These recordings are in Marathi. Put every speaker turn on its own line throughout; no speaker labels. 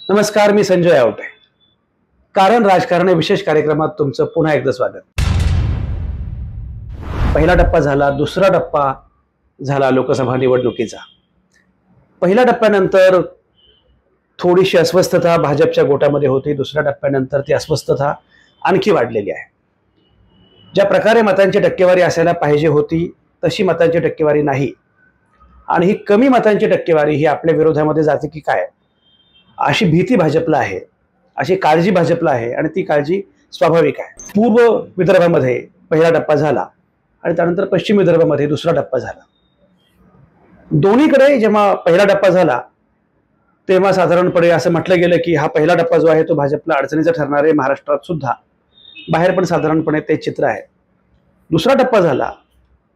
नमस्कार, मी संजय आवटे. कारण राजकारण या विशेष कार्यक्रमात तुमचं पुन्हा एकदा स्वागत. पहिला टप्पा झाला, दुसरा टप्पा झाला लोकसभा निवडणुकीचा. पहिल्या टप्प्यानंतर थोडीशी अस्वस्थता भाजपच्या गोटामध्ये होती. दुसऱ्या टप्प्यानंतर ती अस्वस्थता आणखी वाढलेली आहे. ज्या प्रकारे मतांची टक्केवारी असायला पाहिजे होती तशी मतांची टक्केवारी नाही, आणि ही कमी मतांची टक्केवारी ही आपल्या विरोधामध्ये जाते की काय अशी भीती भाजपला आहे, अशी काळजी भाजपला आहे, आणि ती काळजी स्वाभाविक आहे. पूर्व विदर्भामध्ये पहिला टप्पा झाला आणि त्यानंतर पश्चिम विदर्भामध्ये दुसरा टप्पा झाला. दोन्हीकडे जेव्हा पहिला टप्पा झाला तेव्हा साधारणपणे असं म्हटलं गेलं की हा पहिला टप्पा जो आहे तो भाजपला अडचणीचा ठरणार आहे. महाराष्ट्रात सुद्धा, बाहेर पण साधारणपणे ते चित्र आहे. दुसरा टप्पा झाला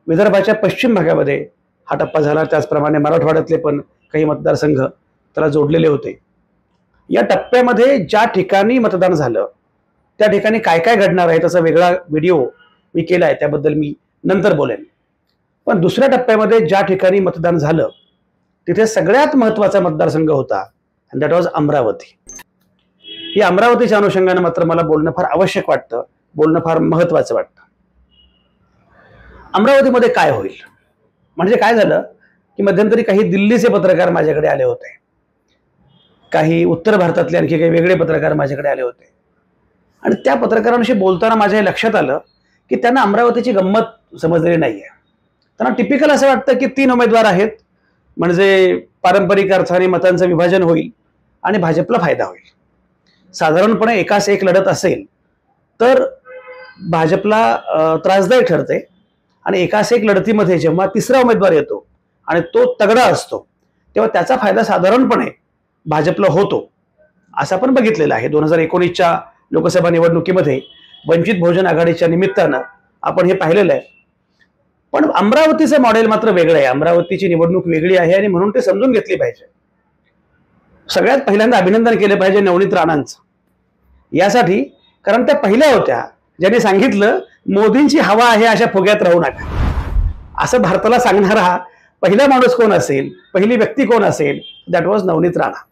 विदर्भाच्या पश्चिम भागामध्ये, हा टप्पा झाला. त्याचप्रमाणे मराठवाड्यातले पण काही मतदारसंघ त्याला जोडलेले होते. या टप्प्यामध्ये ज्या ठिकाणी मतदान झालं त्या ठिकाणी काय काय घडणार आहे त्याचा वेगळा व्हिडिओ मी केला आहे, त्याबद्दल मी नंतर बोलेन. पण दुसऱ्या टप्प्यामध्ये ज्या ठिकाणी मतदान झालं तिथे सगळ्यात महत्त्वाचा मतदारसंघ होता, अँड दॅट वॉज अमरावती. ही अमरावतीच्या अनुषंगाने मात्र मला बोलणं फार आवश्यक वाटतं, बोलणं फार महत्त्वाचं वाटतं. अमरावतीमध्ये काय होईल म्हणजे काय झालं की मध्यंतरी काही दिल्लीचे पत्रकार माझ्याकडे आले होते, काही उत्तर भारतातले आणखी काही वेगळे पत्रकार माझ्याकडे आले होते, आणि त्या पत्रकारांशी बोलताना माझ्या हे लक्षात आलं की त्यांना अमरावतीची गंमत समजलेली नाहीये. त्यांना टिपिकल असं वाटतं की 3 उमेदवार आहेत म्हणजे पारंपरिक अर्थाने मतांचं विभाजन होईल आणि भाजपला फायदा होईल. साधारणपणे एकास एक लढत असेल तर भाजपला त्रासदायक ठरते, आणि एकास एक लढतीमध्ये जेव्हा तिसरा उमेदवार येतो आणि तो तगडा असतो तेव्हा त्याचा फायदा साधारणपणे भाजपला होतो, असं आपण बघितलेलं आहे. 2019च्या लोकसभा निवडणुकीमध्ये वंचित बहुजन आघाडीच्या निमित्तानं आपण हे पाहिलेलं आहे. पण अमरावतीचं मॉडेल मात्र वेगळं आहे. अमरावतीची निवडणूक वेगळी आहे आणि म्हणून ते समजून घेतली पाहिजे. सगळ्यात पहिल्यांदा अभिनंदन केलं पाहिजे नवनीत राणांचं यासाठी, कारण त्या पहिल्या होत्या ज्यांनी सांगितलं मोदींची हवा आहे अशा फुग्यात राहू नका. असं भारताला सांगणारा पहिला माणूस कोण असेल, पहिली व्यक्ती कोण असेल, दॅट वॉज नवनीत राणा.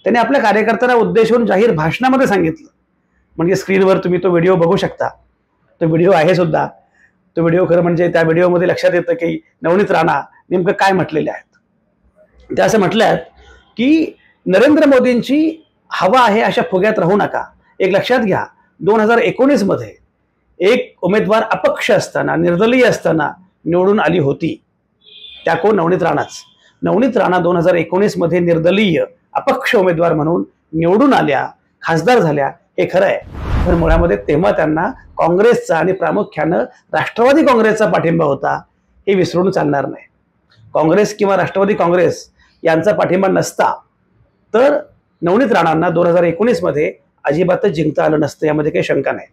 त्यांनी आपल्या कार्यकर्त्यांना उद्देशून जाहीर भाषणामध्ये सांगितलं, म्हणजे स्क्रीनवर तुम्ही तो व्हिडिओ बघू शकता, तो व्हिडिओ आहे सुद्धा. तो व्हिडिओ खरं म्हणजे त्या व्हिडिओमध्ये लक्षात येतं की नवनीत राणा नेमकं काय म्हटलेले आहेत. ते असं म्हटलं की नरेंद्र मोदींची हवा आहे अशा फुग्यात राहू नका. एक लक्षात घ्या, 2019 मध्ये एक उमेदवार अपक्ष असताना, निर्दलीय असताना निवडून आली होती, त्या कोण? नवनीत राणाच. नवनीत राणा 2019 मध्ये निर्दलीय अपक्ष उमेदवार म्हणून निवडून आल्या, खासदार झाल्या, हे खरं आहे. पण मुळामध्ये तेव्हा त्यांना काँग्रेसचा आणि प्रामुख्यानं राष्ट्रवादी काँग्रेसचा पाठिंबा होता, हे विसरून चालणार नाही. काँग्रेस किंवा राष्ट्रवादी काँग्रेस यांचा पाठिंबा नसता तर नवनीत राणांना 2019 मध्ये अजिबातच जिंकता आलं नसतं, यामध्ये काही शंका नाही.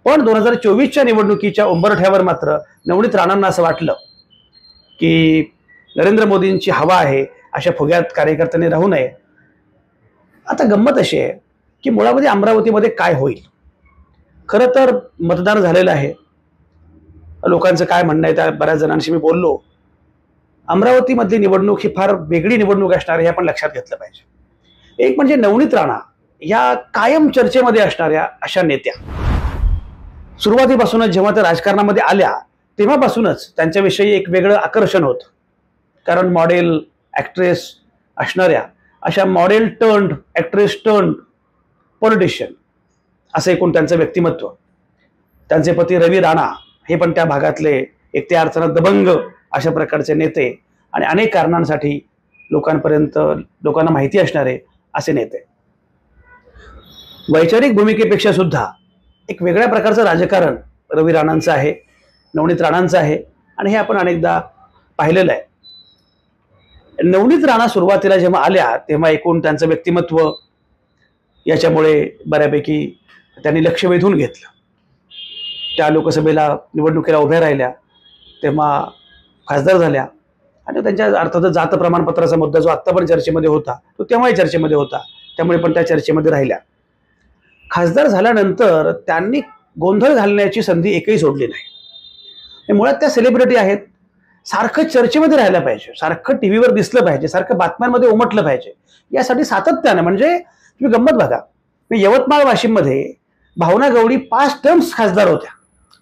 पण 2024च्या निवडणुकीच्या उंबरठ्यावर मात्र नवनीत राणांना असं वाटलं की नरेंद्र मोदींची हवा आहे अशा फुग्यात कार्यकर्त्यांनी राहू नये. आता गंमत अशी आहे की मुळामध्ये अमरावतीमध्ये काय होईल. खरं तर मतदान झालेलं आहे, लोकांचं काय म्हणणं आहे त्या बऱ्याच जणांशी मी बोललो. अमरावतीमधली निवडणूक ही फार वेगळी निवडणूक असणार हे आपण लक्षात घेतलं पाहिजे. एक म्हणजे नवनीत राणा या कायम चर्चेमध्ये असणाऱ्या अशा नेत्या, सुरुवातीपासूनच जेव्हा त्या राजकारणामध्ये आल्या तेव्हापासूनच त्यांच्याविषयी एक वेगळं आकर्षण होतं. कारण मॉडेल ॲक्ट्रेस असणाऱ्या अशा model turned actress turned politician असं एकूण त्यांचं व्यक्तिमत्व. त्यांचे पती रवी राणा हे पण त्या भागातले एक त्या अर्थानं दबंग अशा प्रकारचे नेते, आणि अनेक कारणांसाठी लोकांना माहिती असणारे असे नेते. वैचारिक भूमिकेपेक्षा सुद्धा एक वेगळ्या प्रकारचं राजकारण रवी राणांचं आहे, नवनीत राणांचं आहे, आणि हे आपण अनेकदा पाहिलेलं आहे. नवनीत राणा सुरुवातीला जेव्हा आल्या तेव्हा एकूण त्यांचं व्यक्तिमत्व याच्यामुळे बऱ्यापैकी त्यांनी लक्ष वेधून घेतलं. त्या लोकसभेला निवडणुकीला उभ्या राहिल्या, तेव्हा खासदार झाल्या, आणि त्यांच्या अर्थातच जात प्रमाणपत्राचा मुद्दा जो आत्ता पण चर्चेमध्ये होता तो तेव्हाही चर्चेमध्ये होता, त्यामुळे पण त्या चर्चेमध्ये राहिल्या. खासदार झाल्यानंतर त्यांनी गोंधळ घालण्याची संधी एकही सोडली नाही. मुळात त्या सेलिब्रिटी आहेत, सारखं चर्चेमध्ये राहायला पाहिजे, सारखं टीव्हीवर दिसलं पाहिजे, सारखं बातम्यांमध्ये उमटलं पाहिजे, यासाठी सातत्यानं म्हणजे तुम्ही गंमत बघा, यवतमाळ वाशिममध्ये भावना गवळी 5 टर्म्स खासदार होत्या,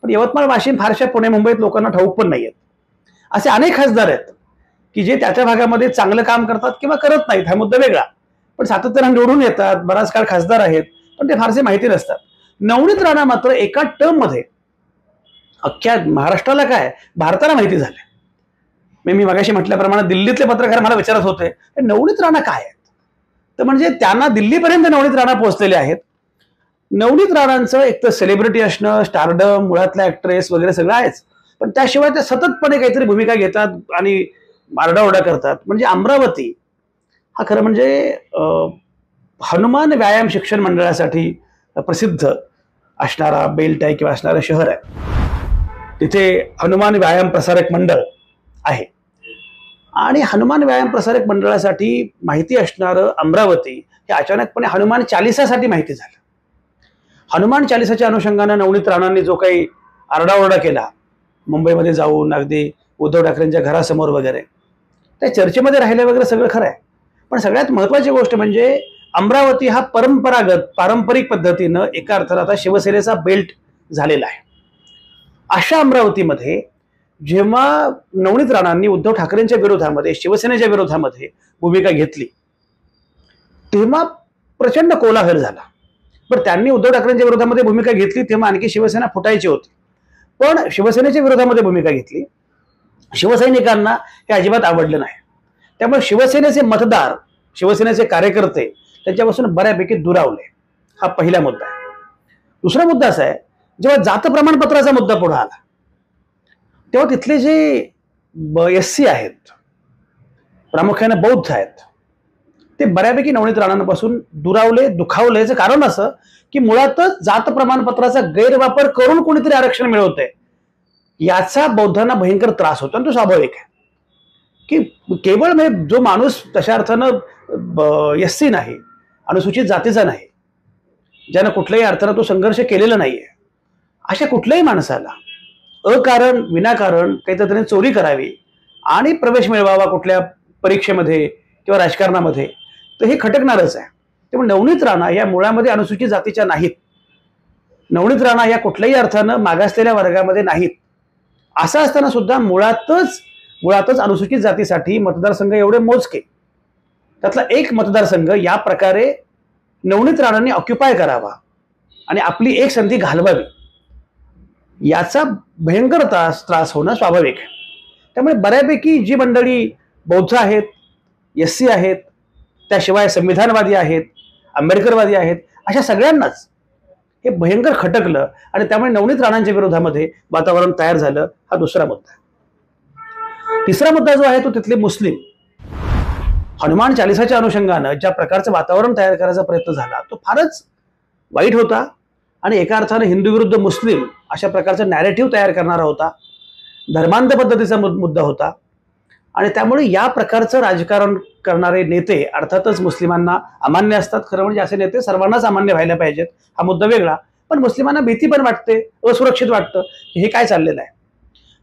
पण यवतमाळ वाशिम फारशा पुणे मुंबईत लोकांना ठाऊक पण नाहीयेत. असे अनेक खासदार आहेत की जे त्या भागामध्ये चांगलं काम करतात किंवा करत नाहीत, हा मुद्दा वेगळा, पण सातत्याने निवडून येतात, बराच काळ खासदार आहेत, पण ते फारसे माहिती नसतात. नवनीत राणा मात्र एका टर्म मध्ये अख्ख्या महाराष्ट्राला काय भारताला माहिती झाले. मी मगाशी म्हटल्याप्रमाणे दिल्लीतले पत्रकार मला विचारत होते नवनीत राणा काय आहेत, तर म्हणजे त्यांना दिल्लीपर्यंत नवनीत राणा पोहोचलेले आहेत. नवनीत राणांचं एक तर सेलिब्रिटी असणं, स्टारडम, मुळातल्या ऍक्ट्रेस वगैरे सगळं आहेच, पण त्याशिवाय ते सततपणे काहीतरी भूमिका घेतात आणि आरडाओरडा करतात. म्हणजे अमरावती हा खरं म्हणजे हनुमान व्यायाम शिक्षण मंडळासाठी प्रसिद्ध असणारा बेल्ट आहे किंवा असणारं शहर आहे. तिथे हनुमान व्यायाम प्रसारक मंडळ आहे आणि हनुमान व्यायाम प्रसारक मंडळासाठी माहिती असणारं अमरावती हे अचानकपणे हनुमान चालिसासाठी माहिती झालं. हनुमान चालिसाच्या अनुषंगानं नवनीत राणांनी जो काही आरडाओरडा केला मुंबईमध्ये जाऊन, अगदी उद्धव ठाकरेंच्या घरासमोर वगैरे, त्या चर्चेमध्ये राहिले वगैरे सगळं खरं आहे, पण सगळ्यात महत्वाची गोष्ट म्हणजे अमरावती हा पारंपरिक पद्धतीनं एका अर्थानं आता शिवसेनेचा बेल्ट झालेला आहे. अशा अमरावतीमध्ये जेव्हा नवनीत राणांनी उद्धव ठाकरेंच्या विरोधामध्ये, शिवसेनेच्या विरोधामध्ये भूमिका घेतली तेव्हा प्रचंड कोलाहल झाला. पण त्यांनी उद्धव ठाकरेंच्या विरोधामध्ये भूमिका घेतली तेव्हा आणखी शिवसेना फुटायची होती, पण शिवसेनेच्या विरोधामध्ये भूमिका घेतली. शिवसैनिकांना हे अजिबात आवडलं नाही, त्यामुळे शिवसेनेचे मतदार, शिवसेनेचे कार्यकर्ते त्यांच्यापासून बऱ्यापैकी दुरावले. हा पहिला मुद्दा आहे. दुसरा मुद्दा असा आहे, जेव्हा जात प्रमाणपत्राचा मुद्दा पुढे आला तेव्हा तिथले जे SC आहेत, प्रामुख्याने बौद्ध आहेत, ते बऱ्यापैकी नवनीत राणांपासून दुरावले, दुखावले. याचं कारण असं की मुळातच जात प्रमाणपत्राचा गैरवापर करून कोणीतरी आरक्षण मिळवतंय याचा बौद्धांना भयंकर त्रास होतो. आणि तो स्वाभाविक आहे की केवळ जो माणूस तशा अर्थानं SC नाही, अनुसूचित जातीचा नाही, ज्यानं कुठल्याही अर्थानं तो संघर्ष केलेला नाहीये, अशा कुठल्याही माणसाला अकारण विनाकारण काहीतरी त्याने चोरी करावी आणि प्रवेश मिळवावा कुठल्या परीक्षेमध्ये किंवा राजकारणामध्ये, तर हे खटकणारच आहे. त्यामुळे नवनीत राणा या मुळामध्ये अनुसूचित जातीच्या नाहीत, नवनीत राणा या कुठल्याही अर्थानं मागासलेल्या वर्गामध्ये नाहीत. असं असताना सुद्धा मुळातच अनुसूचित जातीसाठी मतदारसंघ एवढे मोजके, त्यातला एक मतदारसंघ या प्रकारे नवनीत राणांनी ऑक्युपाय करावा आणि आपली एक संधी घालवावी, याचा भयंकर त्रास होणं स्वाभाविक आहे. त्यामुळे बऱ्यापैकी जी मंडळी बौद्ध आहेत, SC आहेत, त्याशिवाय संविधानवादी आहेत, आंबेडकरवादी आहेत, अशा सगळ्यांनाच हे भयंकर खटकलं आणि त्यामुळे नवनीत राणांच्या विरोधामध्ये वातावरण तयार झालं. हा दुसरा मुद्दा. तिसरा मुद्दा जो आहे तो तिथले मुस्लिम. हनुमान चालिसाच्या अनुषंगानं ज्या प्रकारचं वातावरण तयार करायचा प्रयत्न झाला तो फारच वाईट होता आणि एका अर्थानं हिंदू विरुद्ध मुस्लिम अशा प्रकारचा नॅरेटिव्ह तयार करणारा होता, धर्मांध पद्धतीचा मुद्दा होता. आणि त्यामुळे या प्रकारचं राजकारण करणारे नेते अर्थातच मुस्लिमांना अमान्य असतात. खरं म्हणजे असे नेते सर्वांनाच अमान्य व्हायला पाहिजेत, हा मुद्दा वेगळा, पण मुस्लिमांना भीती पण वाटते, असुरक्षित वाटतं की हे काय चाललेलं आहे.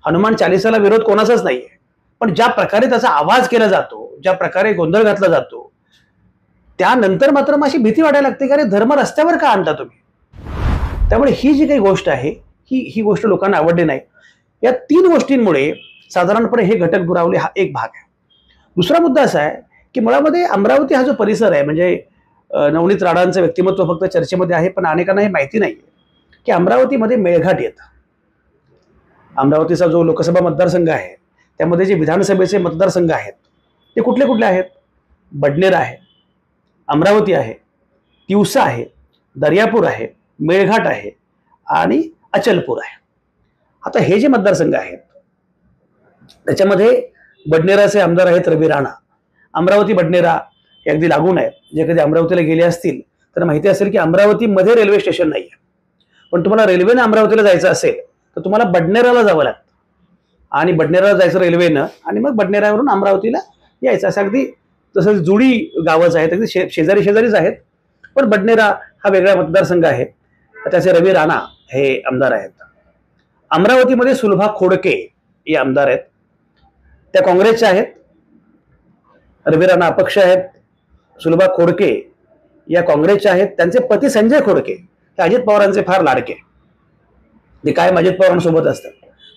हनुमान चालिसाला विरोध कोणाचाच नाहीये, पण ज्या प्रकारे त्याचा आवाज केला जातो, ज्या प्रकारे गोंधळ घातला जातो, त्यानंतर मात्र अशी भीती वाटायला लागते की अरे धर्म रस्त्यावर का आणता तुम्ही. त्यामुळे ही जी काही गोष्ट आहे ही गोष्ट लोकांना आवडली नाही. या 3 गोष्टींमुळे साधारणपणे हे घटक दुरावले, हा एक भाग आहे. दुसरा मुद्दा असा आहे की मुळामध्ये अमरावती हा जो परिसर आहे, म्हणजे नवनीत राणांचं व्यक्तिमत्व फक्त चर्चेमध्ये आहे, पण अनेकांना हे माहिती नाहीये की अमरावतीमध्ये मेळघाट येतं. अमरावतीचा जो लोकसभा मतदारसंघ आहे त्यामध्ये जे विधानसभेचे मतदारसंघ आहेत ते कुठले कुठले आहेत? बडनेर आहे, अमरावती आहे, तिवसा आहे, दर्यापूर आहे, मेळघाट आहे आणि अचलपूर आहे. आता हे जे मतदारसंघ आहेत त्याच्यामध्ये बडनेराचे आमदार आहेत रवी राणा. अमरावती बडनेरा हे अगदी लागून आहेत. जे कधी अमरावतीला गेले असतील तर माहिती असेल की अमरावतीमध्ये रेल्वे स्टेशन नाही आहे, पण तुम्हाला रेल्वेनं अमरावतीला जायचं असेल तर तुम्हाला बडनेराला जावं लागतं आणि बडनेराला जायचं रेल्वेनं आणि मग बडनेरावरून अमरावतीला यायचं. असं अगदी तसं जुडी गावच आहेत, अगदी शेजारीच आहेत, पण बडनेरा हा वेगळा मतदारसंघ आहे. त्याचे रवी राणा हे आमदार आहेत. अमरावतीमध्ये सुलभा खोडके हे आमदार आहेत, त्या काँग्रेसच्या आहेत. रवी राणा अपक्ष आहेत, सुलभा खोडके या काँग्रेसचे आहेत. त्यांचे पती संजय खोडके हे अजित पवारांचे फार लाडके, ते कायम अजित पवारांसोबत असतात.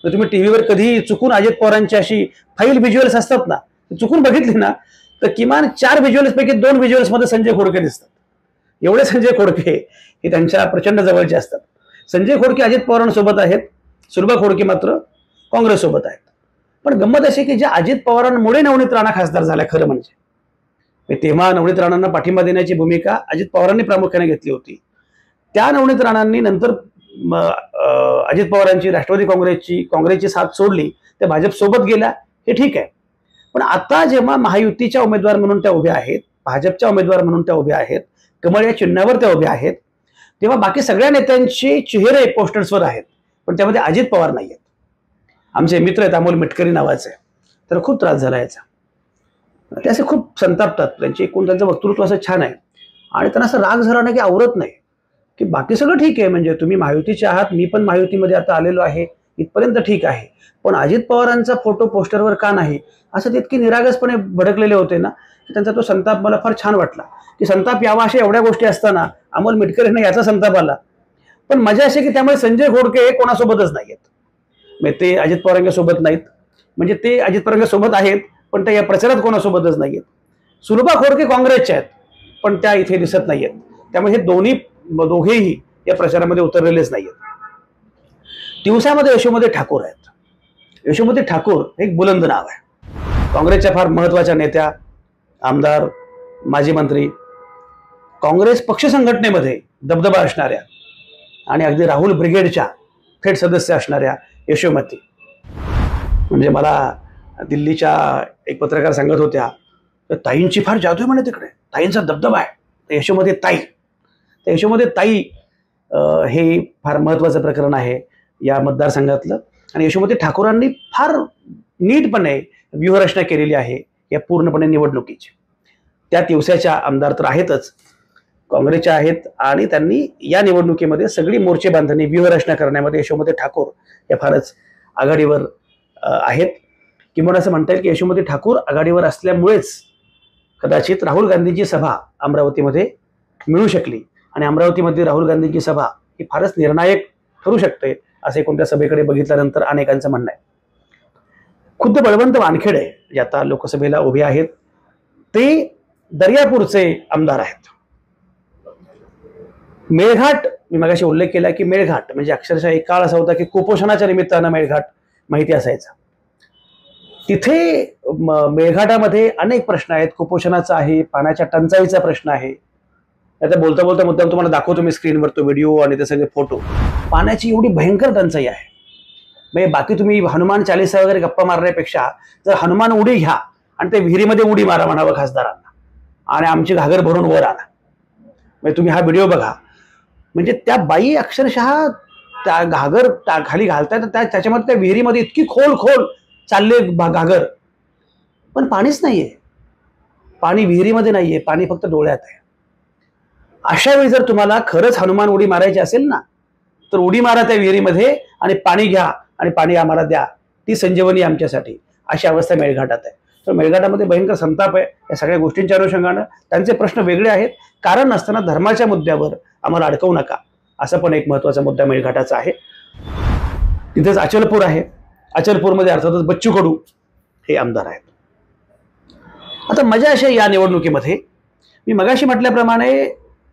तर तुम्ही टीव्हीवर कधी चुकून अजित पवारांची अशी फाईल व्हिज्युअल्स असतात ना, चुकून बघितली ना, तर किमान 4 व्हिज्युअल्स पैकी 2 व्हिज्युअल्स मध्ये संजय खोडके दिसतात. एवढे संजय खोडके हे त्यांच्या प्रचंड जवळचे असतात. संजय खोडके अजित पवारांसोबत आहेत, सुलभा खोडके मात्र काँग्रेससोबत आहेत. पण गंमत अशी की ज्या अजित पवारांमुळे नवनीत राणा खासदार झाल्या, खरं म्हणजे तेव्हा नवनीत राणांना पाठिंबा देण्याची भूमिका अजित पवारांनी प्रामुख्याने घेतली होती. त्या नवनीत राणांनी नंतर अजित पवारांची, राष्ट्रवादी काँग्रेसची साथ सोडली, ते भाजप सोबत गेल्या, हे ठीक आहे. पण आता जेव्हा महायुतीच्या उमेदवार म्हणून त्या उभ्या आहेत, भाजपच्या उमेदवार म्हणून त्या उभ्या आहेत, कमळ या चिन्हावर त्या उभ्या आहेत, तेव्हा बाकी सगळ्या नेत्यांचे चेहरे पोस्टर्सवर आहेत, पण त्यामध्ये अजित पवार नाही आहेत. आमचे मित्र आहेत अमोल मिटकरी नावाचे, तर खूप त्रास झाला याचा. ते असे खूप संतापतात, त्यांचं वक्तृत्व असं छान आहे आणि त्यांना असं राग झाला ना की आवरत नाही की बाकी सगळं ठीक आहे, म्हणजे तुम्ही महायुतीचे आहात, मी पण महायुतीमध्ये आता आलेलो आहे, इथपर्यंत ठीक आहे, पण अजित पवारांचा फोटो पोस्टरवर का नाही, असं ते इतकी निरागसपणे भडकलेले होते ना, की त्यांचा तो संताप मला फार छान वाटला. की संताप यावा अशा एवढ्या गोष्टी असताना अमोल मिटकर यांना याचा संताप आला. पण मजा अशी की त्यामुळे संजय खोडके हे कोणासोबतच नाही आहेत, म्हणजे ते अजित पवारांच्या सोबत नाहीत, म्हणजे ते अजित पवारांच्या सोबत आहेत पण त्या या प्रचारात कोणासोबतच नाहीयेत. सुलभा खोडके काँग्रेसच्या आहेत पण त्या इथे दिसत नाहीयेत, त्यामुळे हे दोघेही या प्रचारामध्ये उतरलेलेच नाहीयेत. दिवसामध्ये यशोमती ठाकूर आहेत. यशोमती ठाकूर एक बुलंद नाव आहे, काँग्रेसच्या फार महत्वाच्या नेत्या, आमदार, माजी मंत्री, काँग्रेस पक्ष संघटनेमध्ये दबदबा असणाऱ्या आणि अगदी राहुल ब्रिगेडच्या थेट सदस्य असणाऱ्या यशोमती. म्हणजे मला दिल्लीच्या एक पत्रकार सांगत होत्या, तर ताईंची फार जादू आहे म्हणे तिकडे, ताईंचा दबदबा आहे. यशोमती ताई, तर यशोमती ताई हे फार महत्वाचं प्रकरण आहे या मतदारसंघातलं. आणि यशोमती ठाकूरांनी फार नीटपणे व्यूहरचना केलेली आहे या पूर्णपणे निवडणुकीची. त्या दिवसाच्या आमदार तर आहेतच, काँग्रेसच्या आहेत आणि त्यांनी या निवडणुकीमध्ये सगळी मोर्चे बांधणी व्यूहरचना करण्यामध्ये यशोमती ठाकूर या फारच आघाडीवर आहेत. किंवा असं म्हणता येईल की यशोमती ठाकूर आघाडीवर असल्यामुळेच कदाचित राहुल गांधींची सभा अमरावतीमध्ये मिळू शकली आणि अमरावतीमध्ये राहुल गांधींची सभा ही फारच निर्णायक ठरू शकते असे कोणत्या सभेकडे बघितल्यानंतर अनेकांचं म्हणणं आहे. खुद्द बळवंत वानखेडे जे आता लोकसभेला उभे आहेत, ते दर्यापूरचे आमदार आहेत. मेळघाट, मी मगाशी उल्लेख केला की मेळघाट म्हणजे अक्षरशः एक काळ असा होता की कुपोषणाच्या निमित्तानं मेळघाट माहिती असायचा. तिथे मेळघाटामध्ये अनेक प्रश्न आहेत, कुपोषणाचा आहे, पाण्याच्या टंचाईचा प्रश्न आहे. आता बोलता बोलता मुद्दाम तुम्हाला दाखवतो मी स्क्रीनवर तो व्हिडिओ आणि ते सगळे फोटो. पाण्याची एवढी भयंकर टंचाई आहे, म्हणजे बाकी तुम्ही हनुमान चालीसा वगैरे गप्पा मारण्यापेक्षा जर हनुमान उडी घ्या आणि ते विहिरीमध्ये उडी मारा म्हणावं खासदारांना आणि आमची घागर भरून वर आला. म्हणजे तुम्ही हा व्हिडिओ बघा, म्हणजे त्या बाई अक्षरशः त्या घागर खाली घालतायत, त्याच्यामध्ये त्या विहिरीमध्ये इतकी खोल चालले घागर, पण पाणीच नाहीये, पाणी विहिरीमध्ये नाहीये, पाणी फक्त डोळ्यात आहे. अशा वेळी जर तुम्हाला खरंच हनुमान उडी मारायची असेल ना, तर उडी मारा त्या विहिरीमध्ये आणि पाणी घ्या आणि पाणी आम्हाला द्या, ती संजीवनी आमच्यासाठी. अशी अवस्था मेळघाटात आहे. तर मेळघाटामध्ये भयंकर संताप आहे या सगळ्या गोष्टींच्या अनुषंगानं. त्यांचे प्रश्न वेगळे आहेत, कारण नसताना धर्माच्या मुद्द्यावर आम्हाला अडकवू नका, असा पण एक महत्वाचा मुद्दा मेळघाटाचा आहे. तिथेच अचलपूर आहे, अचलपूरमध्ये अर्थातच बच्चू कडू हे आमदार आहेत. आता मजा अशी या निवडणुकीमध्ये, मी मगाशी म्हटल्याप्रमाणे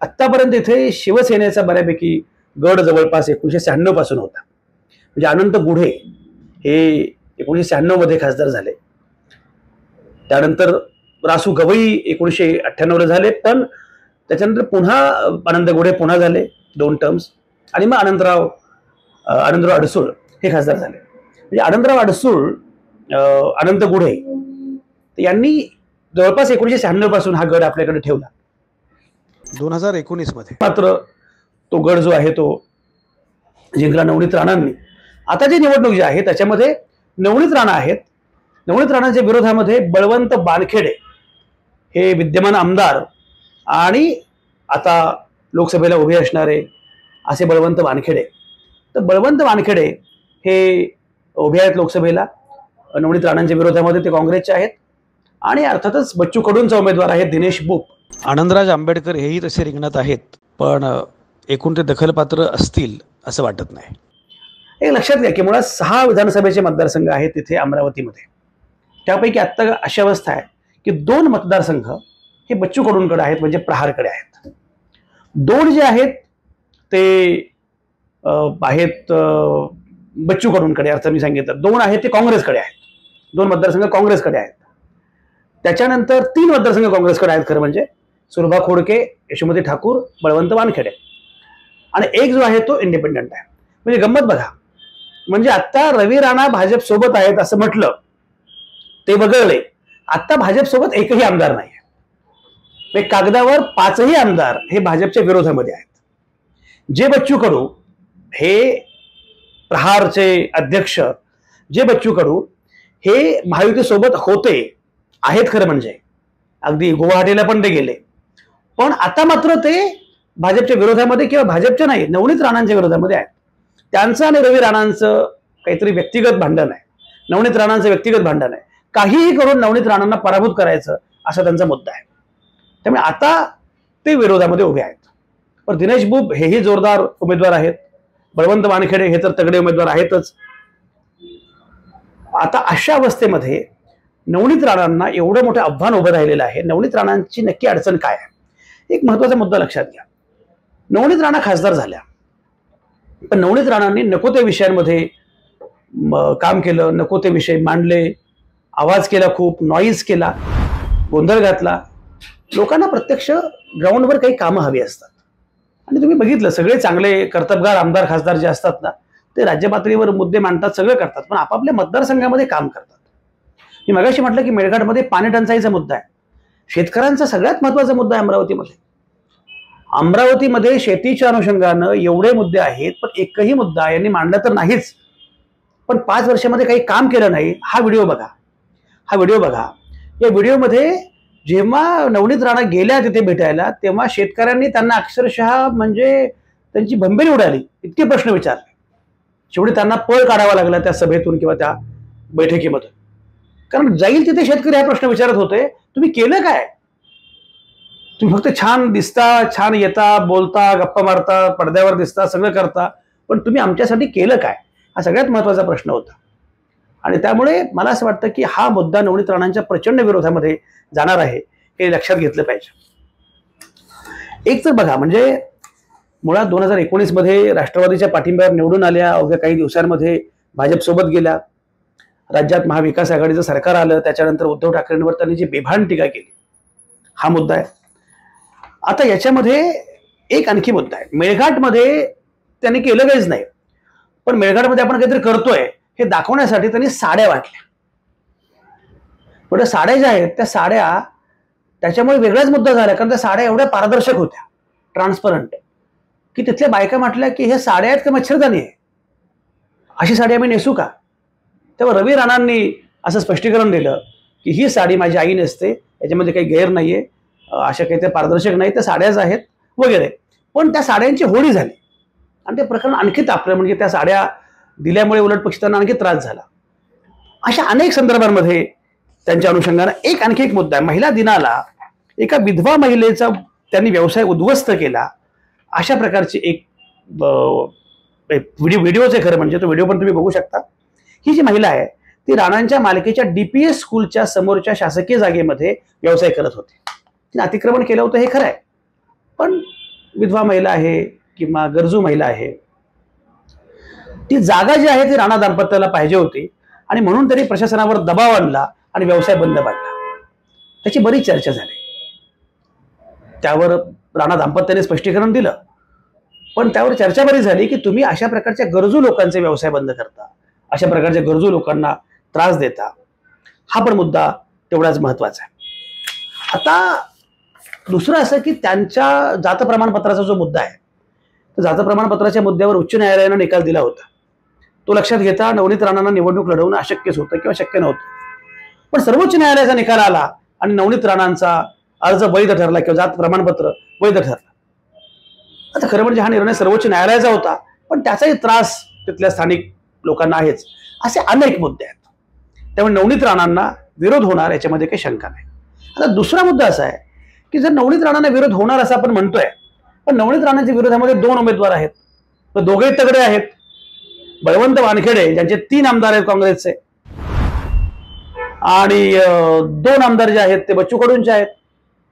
आत्तापर्यंत इथे शिवसेनेचा बऱ्यापैकी गड जवळपास 1996 पासून होता. म्हणजे अनंत गुढे हे 1996 मध्ये खासदार झाले, त्यानंतर रासू गवई 1998 झाले, पण त्याच्यानंतर पुन्हा आनंद गुढे पुन्हा झाले 2 टर्म्स, आणि मग आनंदराव अडसूळ हे खासदार झाले. म्हणजे आनंदराव अडसूळ, अनंत गुढे यांनी जवळपास 1996 पासून हा गड आपल्याकडे ठेवला. 2019 मध्ये मात्र तो गड जो आहे तो जिंकला नवनीत राणांनी. आता जी निवडणूक जी आहे त्याच्यामध्ये नवनीत राणा आहेत. नवनीत राणांच्या विरोधामध्ये बळवंत वानखेडे हे विद्यमान आमदार आणि आता लोकसभेला उभे असणारे असे बळवंत वानखेडे. तर बळवंत वानखेडे हे उभे आहेत लोकसभेला नवनीत राणांच्या विरोधामध्ये, ते काँग्रेसचे आहेत. आणि अर्थातच बच्चू कडूंचा उमेदवार आहे दिनेश बुप, आनंदराज आंबेडकर हेही तसे रिंगणात आहेत, पण एकूण ते दखलपात्र असतील असं वाटत नाही. एक लक्षात घ्या की मुळात 6 विधानसभेचे मतदारसंघ आहेत तिथे अमरावतीमध्ये. त्यापैकी आत्ता अशी अवस्था आहे की 2 मतदारसंघ हे बच्चू कडूंकडे आहेत, म्हणजे प्रहारकडे आहेत. 2 जे आहेत ते आहेत बच्चू कडूंकडे, अर्थ मी सांगितलं. 2 आहेत ते काँग्रेसकडे आहेत. 2 मतदारसंघ काँग्रेसकडे आहेत. त्याच्यानंतर 3 मतदारसंघ काँग्रेसकडे आहेत खरं म्हणजे, सुरभा खोडके, यशोमती ठाकूर, बळवंत वानखेडे, आणि एक जो आहे तो इंडिपेंडंट आहे. म्हणजे गंमत बघा, म्हणजे आता रवी राणा भाजप सोबत आहेत असं म्हटलं ते वगळले, आता भाजप सोबत एकही आमदार नाही. कागदावर 5ही आमदार हे भाजपच्या विरोधामध्ये आहेत. जे बच्चू कडू हे प्रहारचे अध्यक्ष, जे बच्चू कडू हे महायुती सोबत होते आहेत खरं म्हणजे, अगदी गुवाहाटीला पण ते गेले, पण आता मात्र ते भाजपच्या विरोधामध्ये, किंवा भाजपच्या नाही, नवनीत राणांच्या विरोधामध्ये आहेत. त्यांचं आणि रवी राणांचं काहीतरी व्यक्तिगत भांडण आहे. नवनीत राणांचं व्यक्तिगत भांडण आहे. काहीही करून नवनीत राणांना पराभूत करायचं असा त्यांचा मुद्दा आहे. त्यामुळे आता ते विरोधामध्ये उभे आहेत. पण दिनेश बुब हेही जोरदार उमेदवार आहेत. बळवंत वानखेडे हे तर तगडे उमेदवार आहेतच. आता अशा अवस्थेमध्ये नवनीत राणांना एवढं मोठं आव्हान उभं राहिलेलं आहे. नवनीत राणांची नक्की अडचण काय आहे? एक महत्वाचा मुद्दा लक्षात घ्या. नवनीत राणा खासदार झाल्या, पण नवनीत राणांनी नको त्या विषयांमध्ये काम केलं, नको ते विषय मांडले, आवाज केला, खूप नॉईज केला, गोंधळ घातला. लोकांना प्रत्यक्ष ग्राउंडवर काही कामं हवी असतात. आणि तुम्ही बघितलं, सगळे चांगले कर्तबगार आमदार खासदार जे असतात ना, ते राज्य पातळीवर मुद्दे मांडतात, सगळं करतात, पण आपापल्या मतदारसंघामध्ये काम करतात. मी मगाशी म्हटलं की मेळघाटमध्ये पाणी टंचाईचा मुद्दा आहे. शेतकऱ्यांचा सगळ्यात महत्वाचा मुद्दा आहे अमरावतीमध्ये. अमरावतीमध्ये शेतीच्या अनुषंगानं एवढे मुद्दे आहेत, पण एकही मुद्दा यांनी मांडला तर नाहीच. पण 5 वर्षामध्ये काही काम केलं नाही. हा व्हिडिओ बघा, हा व्हिडिओ बघा. या व्हिडिओमध्ये जेव्हा नवनीत राणा गेल्या तिथे भेटायला, तेव्हा शेतकऱ्यांनी त्यांना अक्षरशः म्हणजे त्यांची भंबेरी उडाली, इतके प्रश्न विचारले. शेवटी त्यांना पळ काढावा लागला त्या सभेतून किंवा त्या बैठकीमधून. कारण जाईल तिथे शेतकरी हा प्रश्न विचारत होते, तुम्ही केलं काय? तुम्ही फक्त छान दिसता, छान येता, बोलता, गप्पा मारता, पडद्यावर दिसता, सगळं करता, पण तुम्ही आमच्यासाठी केलं काय? हा सगळ्यात महत्वाचा प्रश्न होता. आणि त्यामुळे मला असं वाटतं की हा मुद्दा नवनीत राणांच्या प्रचंड विरोधामध्ये जाणार आहे, हे लक्षात घेतलं पाहिजे. एक तर बघा, म्हणजे मुळात 2019 मध्ये राष्ट्रवादीच्या पाठिंब्यावर निवडून आल्या, अवघ्या काही दिवसांमध्ये भाजपसोबत गेल्या. राज्यात महाविकास आघाडीचं सरकार आलं, त्याच्यानंतर उद्धव ठाकरेंवर त्यांनी जी बेभान टीका केली, हा मुद्दा आहे. आता याच्यामध्ये एक आणखी मुद्दा आहे. मेळघाटमध्ये त्यांनी केलं काहीच नाही, पण मेळघाटमध्ये आपण काहीतरी करतोय हे दाखवण्यासाठी त्यांनी साड्या वाटल्या. पण साड्या ज्या आहेत त्या साड्या त्याच्यामुळे वेगळाच मुद्दा झाला, कारण त्या साड्या एवढ्या पारदर्शक होत्या, ट्रान्सपरंट, की तिथल्या बायका म्हटल्या की हे साड्या आहेत का मच्छरदाणी आहे, अशी साडी आम्ही नेसू का? तेव्हा रवी राणांनी असं स्पष्टीकरण दिलं की ही साडी माझी आई नेसते, याच्यामध्ये काही गैर नाहीये, अशा काही त्या पारदर्शक नाही, त्या साड्याच आहेत वगैरे. पण त्या साड्यांची होळी झाली आणि ते प्रकरण आणखी तापलं. म्हणजे त्या साड्या दिल्यामुळे उलट पक्षी आणखी त्रास झाला. अशा अनेक संदर्भांमध्ये त्यांच्या अनुषंगाने आणखी एक मुद्दा आहे. महिला दिनाला एका विधवा महिलेचा त्यांनी व्यवसाय उद्ध्वस्त केला, अशा प्रकारची एक व्हिडिओचे खरं म्हणजे, तो व्हिडिओ पण तुम्ही बघू शकता. ही जी महिला आहे ती राणांच्या मालकीच्या DPS स्कूलच्या समोरच्या शासकीय जागेमध्ये व्यवसाय करत होती. तिने अतिक्रमण केलं होतं हे खरं आहे, पण विधवा महिला आहे किंवा गरजू महिला आहे, ती जागा जी आहे ती राणा दाम्पत्याला पाहिजे होती आणि म्हणून त्यांनी प्रशासनावर दबाव आणला आणि व्यवसाय बंद पाडला. त्याची बरीच चर्चा झाली. त्यावर राणा दाम्पत्याने स्पष्टीकरण दिलं, पण त्यावर चर्चा बरी झाली की तुम्ही अशा प्रकारच्या गरजू लोकांचे व्यवसाय बंद करता, अशा प्रकारच्या गरजू लोकांना त्रास देता. हा पण मुद्दा तेवढाच महत्वाचा आहे. आता दुसरं असं की त्यांच्या जात प्रमाणपत्राचा जो मुद्दा आहे, तर जात प्रमाणपत्राच्या मुद्द्यावर उच्च न्यायालयाने निकाल दिला होता. तो लक्षात घेता नवनीत राणांना निवडणूक लढवणं अशक्यच होतं किंवा शक्य नव्हतं. पण सर्वोच्च न्यायालयाचा निकाल आला आणि नवनीत राणांचा अर्ज वैध ठरला किंवा जात प्रमाणपत्र वैध ठरलं. आता खरं म्हणजे हा निर्णय सर्वोच्च न्यायालयाचा होता, पण त्याचाही त्रास तिथल्या स्थानिक लोकांना आहेच. असे अनेक मुद्दे आहेत. त्यामुळे नवनीत राणांना विरोध होणार याच्यामध्ये काही शंका नाही. आता दुसरा मुद्दा असा आहे की जर नवनीत राणांना विरोध होणार असं आपण म्हणतोय, पण नवनीत राणांच्या विरोधामध्ये 2 उमेदवार आहेत, तर दोघेही तगडे आहेत. बळवंत वानखेडे ज्यांचे 3 आमदार आहेत काँग्रेसचे, आणि 2 आमदार जे आहेत ते बच्चू कडूंचे आहेत,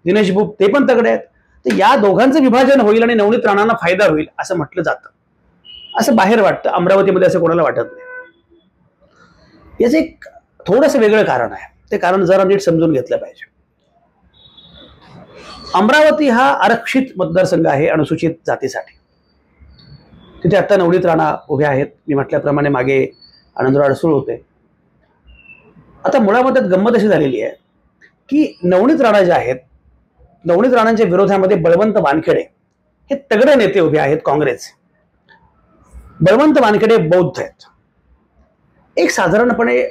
दिनेश बुब ते पण तगडे आहेत. तर या दोघांचं विभाजन होईल आणि नवनीत राणांना फायदा होईल असं म्हटलं जातं, असं बाहेर वाटतं. अमरावतीमध्ये असं कोणाला वाटत नाही. याचं एक थोडंसं वेगळं कारण आहे, ते कारण जरा नीट समजून घेतलं पाहिजे. अमरावती हा आरक्षित मतदारसंघ आहे अनुसूचित जातीसाठी. तिथे आता नवनीत राणा उभे आहेत. मी म्हटल्याप्रमाणे मागे आनंदराव अडसूळ होते. आता मुळामध्ये गंमत अशी झालेली आहे की नवनीत राणा जे आहेत, नवनीत राणांच्या विरोधामध्ये बळवंत वानखेडे हे तगडे नेते उभे आहेत काँग्रेसचे. बळवंत वानखेडे बौद्ध आहेत. एक साधारणपणे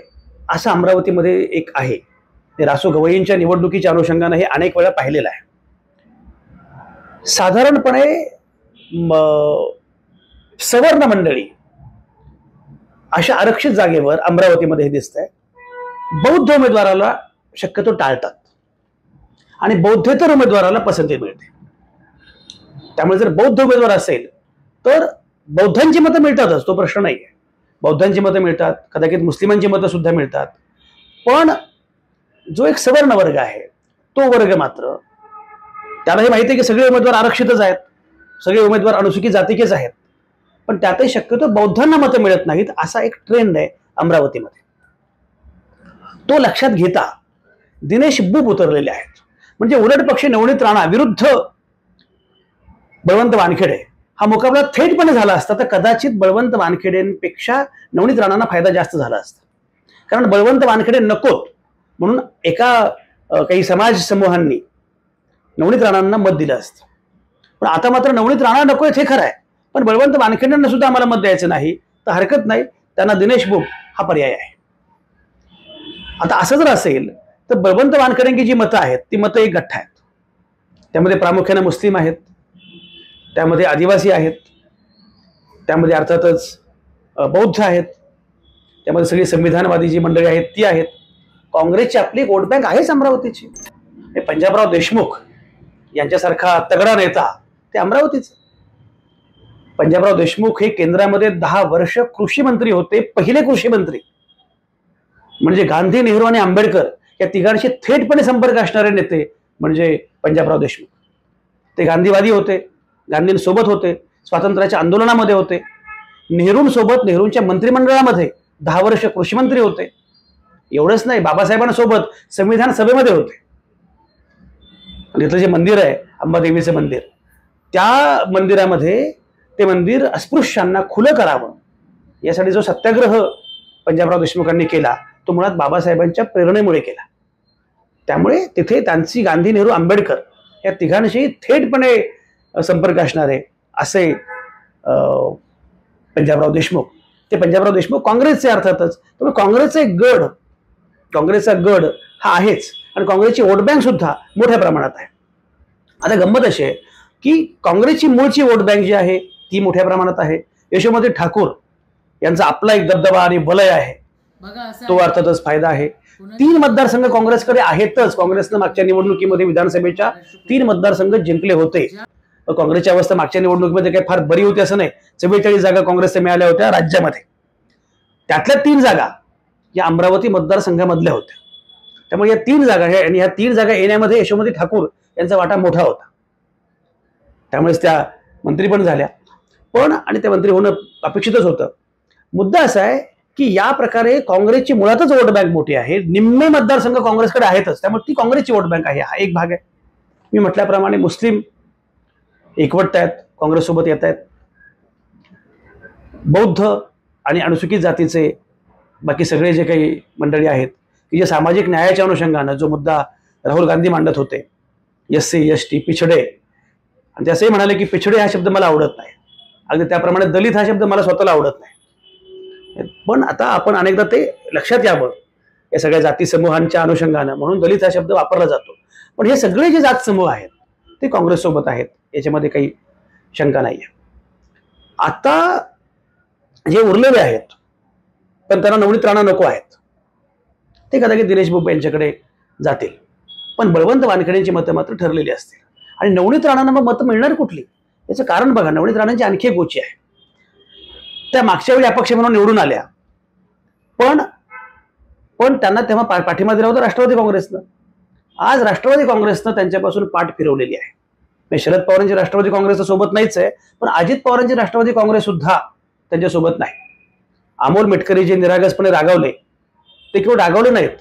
असं अमरावतीमध्ये एक आहे, ते रासू गवईंच्या निवडणुकीच्या अनुषंगाने हे अनेक वेळा पाहिलेलं आहे. साधारणपणे सवर्ण मंडळी अशा आरक्षित जागेवर अमरावतीमध्ये हे दिसतंय, बौद्ध उमेदवाराला शक्यतो टाळतात आणि बौद्धेतर उमेदवाराला पसंती मिळते. त्यामुळे जर बौद्ध उमेदवार असेल तर बौद्धांची मतं मिळतातच, तो प्रश्न नाहीये. बौद्धांची मतं मिळतात, कदाचित मुस्लिमांची मतं सुद्धा मिळतात. पण जो एक सवर्ण वर्ग आहे तो वर्ग मात्र, त्याला हे माहिती आहे की सगळे उमेदवार आरक्षितच आहेत, सगळे उमेदवार अनुसूचित जातीचेच आहेत, पण त्यातही शक्यतो बौद्धांना मतं मिळत नाहीत, असा एक ट्रेंड आहे अमरावतीमध्ये. तो लक्षात घेता दिनेश बुब उतरलेले आहेत. म्हणजे उलट पक्षी नवनीत राणा विरुद्ध बळवंत वानखेडे हा मुकाबला थेटपणे झाला असता तर कदाचित बळवंत वानखेडेंपेक्षा नवनीत राणांना फायदा जास्त झाला असता. कारण बळवंत वानखेडे नकोत म्हणून काही समाज समूहांनी नवनीत राणांना मत दिलं असतं. पण आता मात्र नवनीत राणा नकोय हे खरं आहे, पण बळवंत वानखेडेंना सुद्धा आम्हाला मत द्यायचं नाही तर हरकत नाही, त्यांना दिनेश बुब हा पर्याय आहे. आता असं जर असेल तर बळवंत वानखेडेंची जी मतं आहेत ती मतं एक गठ्ठा आहेत. त्यामध्ये प्रामुख्याने मुस्लिम आहेत, त्यामध्ये आदिवासी आहेत, त्यामध्ये अर्थातच बौद्ध आहेत, त्यामध्ये सगळी संविधानवादी जी मंडळी आहेत ती आहेत. काँग्रेसची आपली वोट बँक आहेच अमरावतीची. पंजाबराव देशमुख यांच्यासारखा तगडा नेता ते अमरावतीचे. पंजाबराव देशमुख हे केंद्रामध्ये 10 वर्ष कृषी मंत्री होते, पहिले कृषी मंत्री. म्हणजे गांधी, नेहरू आणि आंबेडकर या तिघांशी थेटपणे संपर्क असणारे नेते म्हणजे पंजाबराव देशमुख. ते गांधीवादी होते, गांधींसोबत होते, स्वातंत्र्याच्या आंदोलनामध्ये होते, नेहरूंसोबत नेहरूंच्या मंत्रिमंडळामध्ये 10 वर्ष कृषी मंत्री होते. एवढंच नाही, बाबासाहेबांसोबत संविधान सभेमध्ये होते. आणि इथलं जे मंदिर आहे अंबादेवीचं मंदिर, त्या मंदिरामध्ये ते मंदिर अस्पृश्यांना खुलं करावं यासाठी जो सत्याग्रह पंजाबराव देशमुखांनी केला तो मुळात बाबासाहेबांच्या प्रेरणेमुळे केला. त्यामुळे तिथे त्यांची गांधी, नेहरू, आंबेडकर या तिघांशी थेटपणे संपर्क असणारे असे पंजाबराव देशमुख. ते पंजाबराव देशमुख काँग्रेसचे अर्थातच. त्यामुळे काँग्रेसचा गड हा आहेच आणि काँग्रेसची वोट बँक सुद्धा मोठ्या प्रमाणात आहे. आता गंमत अशी आहे की काँग्रेसची मूळची वोट बँक जी आहे ती मोठ्या प्रमाणात आहे. यशोमती ठाकूर यांचा आपला एक दबदबा आणि वलय आहे, तो अर्थातच फायदा आहे. 3 मतदारसंघ काँग्रेसकडे आहेतच. काँग्रेसनं मागच्या निवडणुकीमध्ये विधानसभेच्या 3 मतदारसंघ जिंकले होते. काँग्रेसची अवस्था मागच्या निवडणुकीमध्ये काही फार बरी होती असं नाही. 44 जागा काँग्रेसला मिळाल्या होत्या राज्यामध्ये, त्यातल्या 3 जागा या अमरावती मतदारसंघामधल्या होत्या. त्यामुळे या 3 जागा आणि ह्या 3 जागा येण्यामध्ये यशोमती ठाकूर यांचा वाटा मोठा होता. त्यामुळेच त्या मंत्री पण झाल्या. पण आणि त्या मंत्री होणं अपेक्षितच होतं. मुद्दा असा आहे की या प्रकारे काँग्रेसची मुळातच वोट बँक मोठी आहे. निम्मे मतदारसंघ काँग्रेसकडे आहेतच, त्यामुळे ती काँग्रेसची वोट बँक आहे. हा एक भाग आहे. मी म्हटल्याप्रमाणे मुस्लिम एकवटत आहेत, काँग्रेससोबत येत आहेत. बौद्ध आणि अनुसूचित जातीचे बाकी सगळे जे काही मंडळी आहेत की जे सामाजिक न्यायाच्या अनुषंगानं जो मुद्दा राहुल गांधी मांडत होते, SC ST पिछडे, आणि ते असंही म्हणाले की पिछडे हा शब्द मला आवडत नाही. अगदी त्याप्रमाणे दलित हा शब्द मला स्वतःला आवडत नाही. पण आता आपण अनेकदा ते लक्षात यावं या सगळ्या जाती समूहांच्या अनुषंगानं, म्हणून दलित हा शब्द वापरला जातो. पण हे सगळे जे जात समूह आहेत ते काँग्रेससोबत आहेत, याच्यामध्ये काही शंका नाही आहे. आता जे उरलेले आहेत पण त्यांना नवनीत राणा नको आहेत ते कदाचित दिनेश बुब यांच्याकडे जातील. पण बळवंत वानखेडेंची मतं मात्र ठरलेली असतील. आणि नवनीत राणांना मग मतं मिळणार कुठली? याचं कारण बघा, नवनीत राणांची आणखी एक गोची आहे. त्या मागच्या वेळी अपक्ष म्हणून निवडून आल्या, पण त्यांना तेव्हा पाठिंबा दिला होता राष्ट्रवादी काँग्रेसनं. आज राष्ट्रवादी काँग्रेसनं त्यांच्यापासून पाठ फिरवलेली आहे. म्हणजे शरद पवारांची राष्ट्रवादी काँग्रेस सोबत नाहीच आहे, पण अजित पवारांची राष्ट्रवादी काँग्रेस सुद्धा त्यांच्यासोबत नाही. अमोल मिटकरी जे निरागसपणे रागावले, ते केवळ रागावले नाहीत,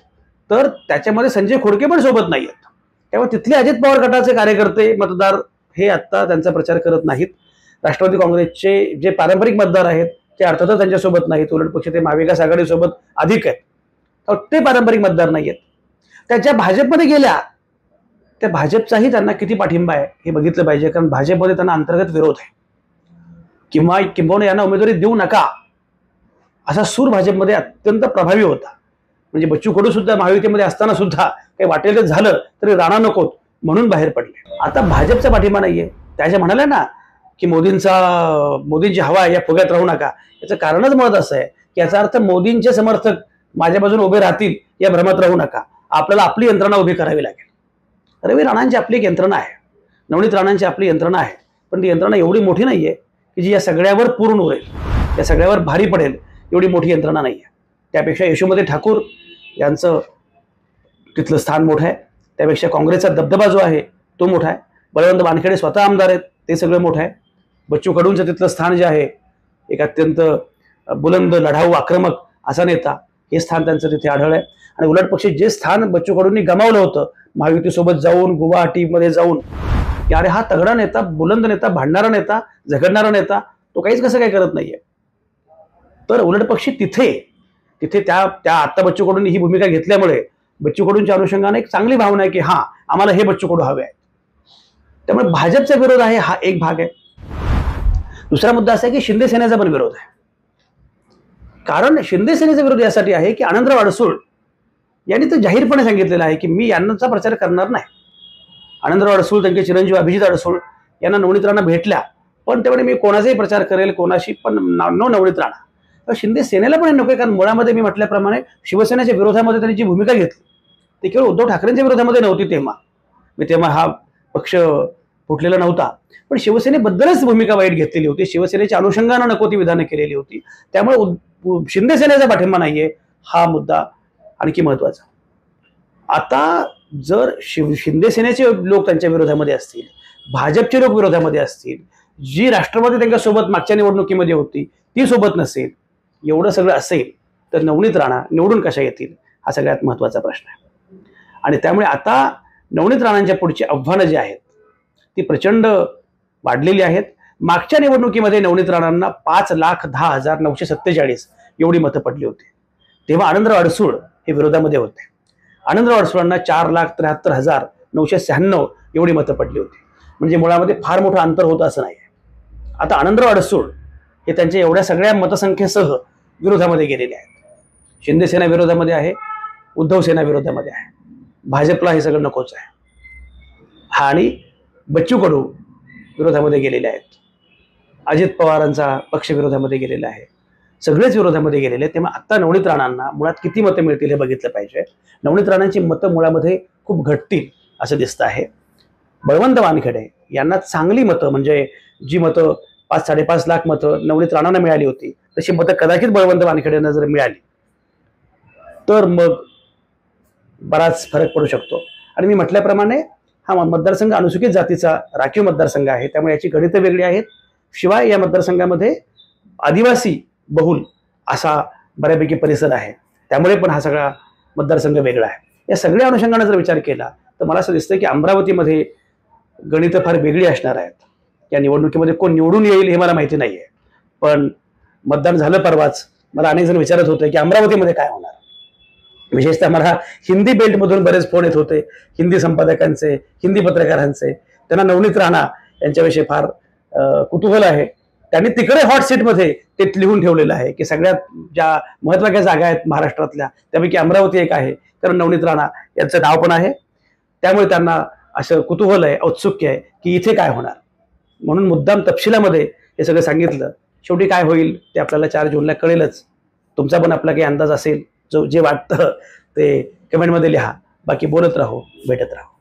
तर त्याच्यामध्ये संजय खोडके पण सोबत नाहीयेत. त्यामुळे तिथले अजित पवार गटाचे कार्यकर्ते मतदार हे आता त्यांचा प्रचार करत नाहीत. राष्ट्रवादी काँग्रेसचे जे पारंपरिक मतदार आहेत ते अर्थातच त्यांच्यासोबत नाहीत. उलट पक्ष ते महाविकास आघाडीसोबत अधिक आहेत. ते पारंपरिक मतदार नाहीयेत. त्याच्या भाजपमध्ये गेल्या, त्या भाजपचाही त्यांना किती पाठिंबा आहे हे बघितलं पाहिजे, कारण भाजपमध्ये त्यांना अंतर्गत विरोध आहे. किंबहुना यांना उमेदवारी देऊ नका असा सूर भाजपमध्ये अत्यंत प्रभावी होता. म्हणजे बच्चू कडू सुद्धा महायुतीमध्ये असताना सुद्धा काही वाटेल तर झालं तरी राणा नकोत म्हणून बाहेर पडले. आता भाजपचा पाठिंबा नाहीये. त्या म्हणाल्या ना की मोदींची हवा या फुग्यात राहू नका, याचं कारणच मुळात असं आहे की याचा अर्थ मोदींचे समर्थक माझ्या बाजूने उभे राहतील या भ्रमात राहू नका, आपल्याला आपली यंत्रणा उभी करावी लागेल. रवी राणांची आपली एक यंत्रणा आहे, नवनीत राणांची आपली यंत्रणा आहे, पण ती यंत्रणा एवढी मोठी नाहीये की जी या सगळ्यावर पूर्ण उरेल, या सगळ्यावर भारी पडेल एवढी मोठी यंत्रणा नाहीये. त्यापेक्षा यशोमती ठाकूर यांचं तिथलं स्थान मोठं आहे, त्यापेक्षा काँग्रेसचा दबदबा जो आहे तो मोठा आहे. बळवंत वानखेडे स्वतः आमदार आहेत, ते सगळं मोठं आहे. बच्चू कडूंचं तिथलं स्थान जे आहे, एक अत्यंत बुलंद, लढाऊ, आक्रमक असा नेता, हे स्थान त्यांचं तिथे आढळ आहे. आणि उलट पक्षी जे स्थान बच्चू कडूंनी गमावलं होतं महायुतीसोबत जाऊन, गुवाहाटीमध्ये जाऊन, की अरे हा तगडा नेता, बुलंद नेता, भांडणारा नेता, झगडणारा नेता, तो काहीच कसं काय करत नाहीये. तर उलट पक्षी तिथे त्या आता बच्चू कडूंनी ही भूमिका घेतल्यामुळे बच्चू कडूंच्या अनुषंगाने एक चांगली भावना आहे की हा आम्हाला हे बच्चू कडू हवे आहेत. त्यामुळे भाजपचा विरोध आहे हा एक भाग आहे. दुसरा मुद्दा असा आहे की शिंदे सेनेचा पण विरोध आहे. कारण शिंदे सेनेचा विरोध यासाठी आहे की आनंदराव अडसूळ यांनी तर जाहीरपणे सांगितलेलं आहे की मी यांचा प्रचार करणार नाही. आनंदराव अडसूळ, त्यांचे चिरंजीव अभिजित अडसूळ यांना नवनीत राणा भेटल्या, पण तेवढे मी कोणाचाही प्रचार करेल, कोणाशी पण नो नवनीत राणा. तर शिंदे सेनेला पण नको, कारण मुळामध्ये मी म्हटल्याप्रमाणे शिवसेनेच्या विरोधामध्ये त्यांनी जी भूमिका घेतली ती केवळ उद्धव ठाकरेंच्या विरोधामध्ये नव्हती. तेव्हा हा पक्ष फुटलेला नव्हता, पण शिवसेनेबद्दलच भूमिका वाईट घेतलेली होती. शिवसेनेच्या अनुषंगानं नको ती विधानं केलेली होती. त्यामुळे शिंदे सेनेचा पाठिंबा नाहीये हा मुद्दा आणखी महत्वाचा. आता जर शिंदे सेनेचे लोक त्यांच्या विरोधामध्ये असतील, भाजपचे लोक विरोधामध्ये असतील, जी राष्ट्रवादी त्यांच्यासोबत मागच्या निवडणुकीमध्ये होती ती सोबत नसेल, एवढं सगळं असेल तर नवनीत राणा निवडून कशा येतील हा सगळ्यात महत्वाचा प्रश्न आहे. आणि त्यामुळे आता नवनीत राणांच्या पुढची आव्हानं जी आहेत ती प्रचंड वाढलेली आहेत. मागच्या निवडणुकीमध्ये नवनीत राणांना 5,10,947 एवढी मतं पडली होती. तेव्हा आनंदराव अडसूळ हे विरोधामध्ये होते. आनंदराव अडसूळांना 4,73,996 एवढी मतं पडली होती. म्हणजे मुळामध्ये फार मोठं अंतर होतं असं नाही. आता आनंदराव अडसूळ हे त्यांच्या एवढ्या सगळ्या मतसंख्येसह विरोधामध्ये गेलेले आहेत. शिंदे सेना विरोधामध्ये आहे, उद्धव सेना विरोधामध्ये आहे, भाजपला हे सगळं नकोच आहे. आणि बच्चू कडू विरोधामध्ये गेलेले आहेत, अजित पवारांचा पक्ष विरोधामध्ये गेलेला आहे, सगळेच विरोधामध्ये गेलेले आहेत. तेव्हा आता नवनीत राणांना मुळात किती मतं मिळतील हे बघितलं पाहिजे. नवनीत राणांची मतं मुळामध्ये खूप घटतील असं दिसतं आहे. बळवंत वानखेडे यांना चांगली मतं, म्हणजे जी मतं 5-5.5 लाख मतं नवनीत राणांना मिळाली होती तशी मतं कदाचित बळवंत वानखेडेंना जर मिळाली तर मग बराच फरक पडू शकतो. आणि मी म्हटल्याप्रमाणे हा मतदारसंघ अनुसूचित जातीचा राखीव मतदारसंघ आहे, त्यामुळे याची गणितं वेगळी आहेत. शिवाय या मतदारसंघामध्ये आदिवासी बहुल असा बऱ्यापैकी परिसर आहे, त्यामुळे पण हा सगळा मतदारसंघ वेगळा आहे. या सगळ्या अनुषंगाने जर विचार केला तर मला असं दिसतं की अमरावतीमध्ये गणितं फार वेगळी असणार आहेत. या निवडणुकीमध्ये कोण निवडून येईल हे मला माहिती नाहीये, पण मतदान झालं परवाच. मला अनेक जण विचारत होते की अमरावतीमध्ये काय होणार. विशेषतः मला हिंदी बेल्टमधून बरेच फोन येत होते, हिंदी संपादकांचे, हिंदी पत्रकारांचे. त्यांना नवनीत राणा यांच्याविषयी फार कुतूहल आहे. त्यांनी तिकडे हॉट सीटमध्ये ते लिहून ठेवलेलं आहे की सगळ्यात ज्या महत्त्वाच्या जागा आहेत महाराष्ट्रातल्या त्यापैकी अमरावती एक आहे, कारण नवनीत राणा यांचं नाव पण आहे. त्यामुळे त्यांना असं कुतूहल आहे, औत्सुक्य आहे की इथे काय होणार. म्हणून मुद्दाम तपशिलामध्ये हे सगळं सांगितलं. शेवटी काय होईल ते आपल्याला 4 जूनला कळेलच. तुमचा पण आपला काही अंदाज असेल, जे वाटतं ते कमेंटमध्ये लिहा. बाकी बोलत राहू, भेटत राहू.